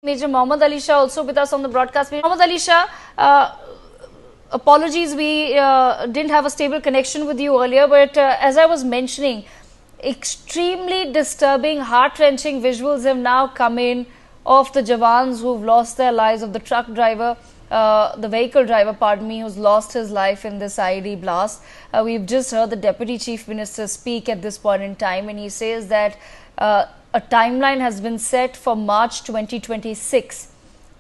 Major Mohammad Ali Shah also with us on the broadcast. Mohammad Ali Shah, apologies, we didn't have a stable connection with you earlier, but as I was mentioning, extremely disturbing, heart-wrenching visuals have now come in of the Jawans who've lost their lives, of the truck driver, the vehicle driver, pardon me, who's lost his life in this IED blast. We've just heard the Deputy Chief Minister speak at this point in time, and he says that a timeline has been set for March 2026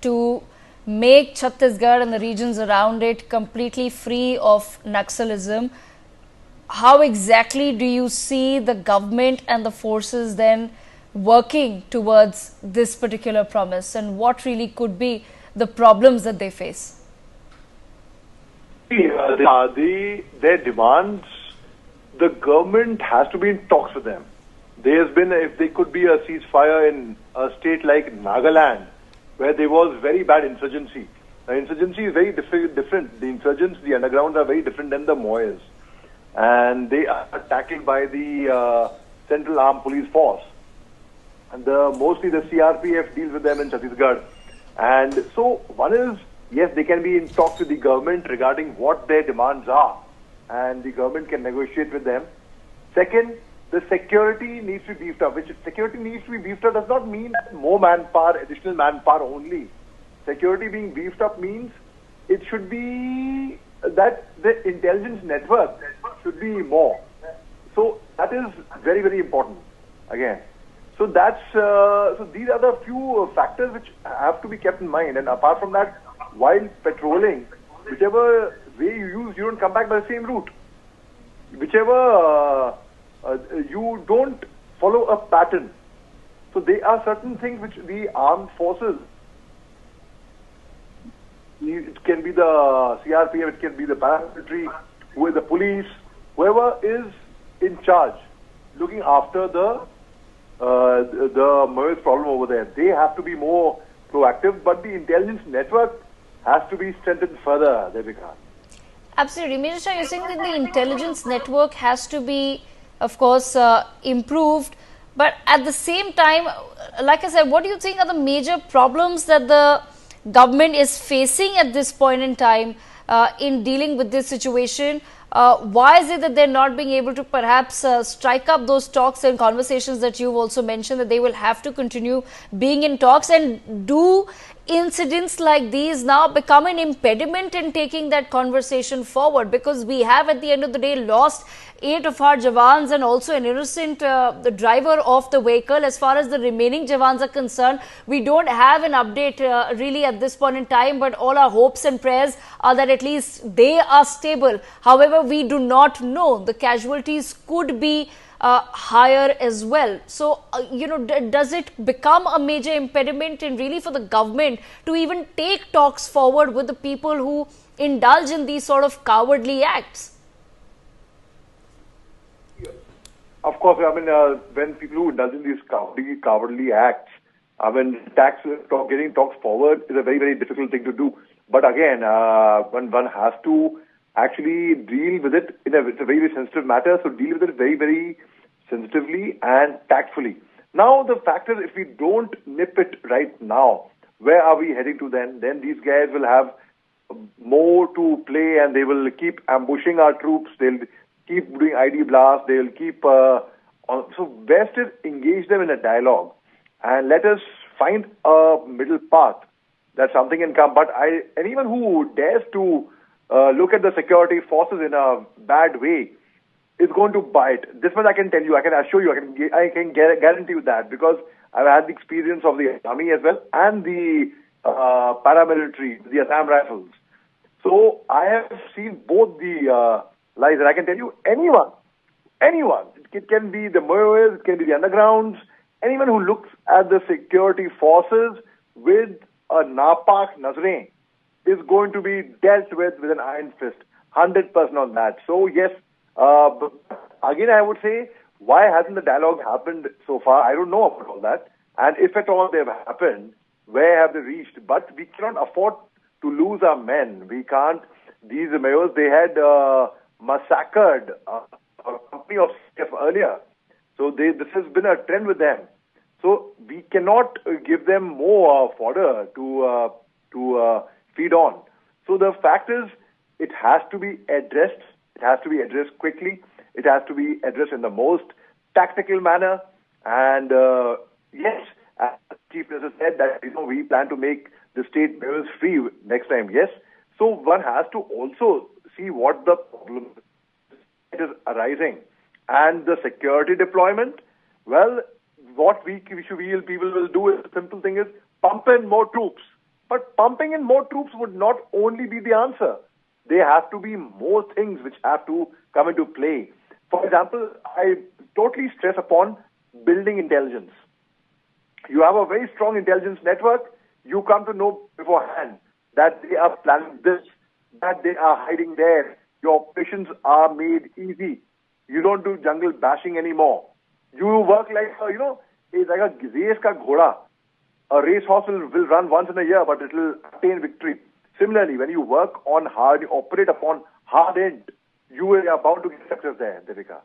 to make Chhattisgarh and the regions around it completely free of Naxalism. How exactly do you see the government and the forces then working towards this particular promise, and what really could be the problems that they face? Their demands, the government has to be in talks with them. There's been, if there could be a ceasefire in a state like Nagaland, where there was very bad insurgency. The insurgency is very different. The insurgents, the undergrounds are very different than the Moyas. And they are tackled by the Central Armed Police Force. And mostly the CRPF deals with them in Chhattisgarh. And so one is, yes, they can be in talks with the government regarding what their demands are. And the government can negotiate with them. Second, the security needs to be beefed up. Which security needs to be beefed up does not mean more manpower, additional manpower only. Security being beefed up means it should be that the intelligence network should be more. So that is very, very important again. So that's so these are the few factors which have to be kept in mind. And apart from that, while patrolling, whichever way you use, you don't come back by the same route. Whichever you don't follow a pattern. So there are certain things which the armed forces, it can be the CRPF, it can be the paramilitary, who is the police, whoever is in charge, looking after the Moyes problem over there. They have to be more proactive, but the intelligence network has to be strengthened further, Devika. Absolutely. Major Shah, you're saying that the intelligence network has to be, of course, improved. But at the same time, like I said, what do you think are the major problems that the government is facing at this point in time in dealing with this situation? Why is it that they're not being able to perhaps strike up those talks and conversations that you've also mentioned, that they will have to continue being in talks? And do incidents like these now become an impediment in taking that conversation forward? Because we have at the end of the day lost 8 of our Jawans and also an innocent the driver of the vehicle. As far as the remaining Jawans are concerned, we don't have an update really at this point in time, but all our hopes and prayers are that at least they are stable. However, we do not know. The casualties could be higher as well. So, does it become a major impediment in really for the government to even take talks forward with the people who indulge in these sort of cowardly acts? Of course, I mean, when people who indulge in these cowardly acts, I mean, getting talks forward is a very, very difficult thing to do. But again, one has to actually deal with it it's a very, very sensitive matter, so deal with it very, very sensitively and tactfully. Now, the fact is, if we don't nip it right now, where are we heading to then? Then these guys will have more to play and they will keep ambushing our troops. They'll keep doing ID blasts. They'll keep... so best is engage them in a dialogue and let us find a middle path that something can come. But anyone who dares to look at the security forces in a bad way is going to bite. This much I can tell you, I can assure you, I can guarantee you that, because I've had the experience of the army as well and the paramilitary, the Assam Rifles. So I have seen both the lies, and I can tell you, anyone, it can be the Moyes, it can be the undergrounds, anyone who looks at the security forces with a napak nazrein is going to be dealt with an iron fist, 100% on that. So yes, but again I would say, why hasn't the dialogue happened so far? I don't know about all that. And if at all they've happened, where have they reached? But we cannot afford to lose our men. We can't. These mayors, they had massacred a company of CF earlier. So this has been a trend with them. So we cannot give them more fodder to feed on. So the fact is, it has to be addressed. It has to be addressed quickly. It has to be addressed in the most tactical manner. And yes, as the Chief Minister said that we plan to make the state bills free next time. Yes. So one has to also see what the problem is arising, and the security deployment. Well, what people will do is, the simple thing is pump in more troops. But pumping in more troops would not only be the answer. There have to be more things which have to come into play. For example, I totally stress upon building intelligence. You have a very strong intelligence network. You come to know beforehand that they are planning this, that they are hiding there. Your operations are made easy. You don't do jungle bashing anymore. You work like, it's like a race ka ghoda. A racehorse will run once in a year, but it will attain victory. Similarly, when you work on hard, you operate upon hard end, you are bound to get success there, Devika.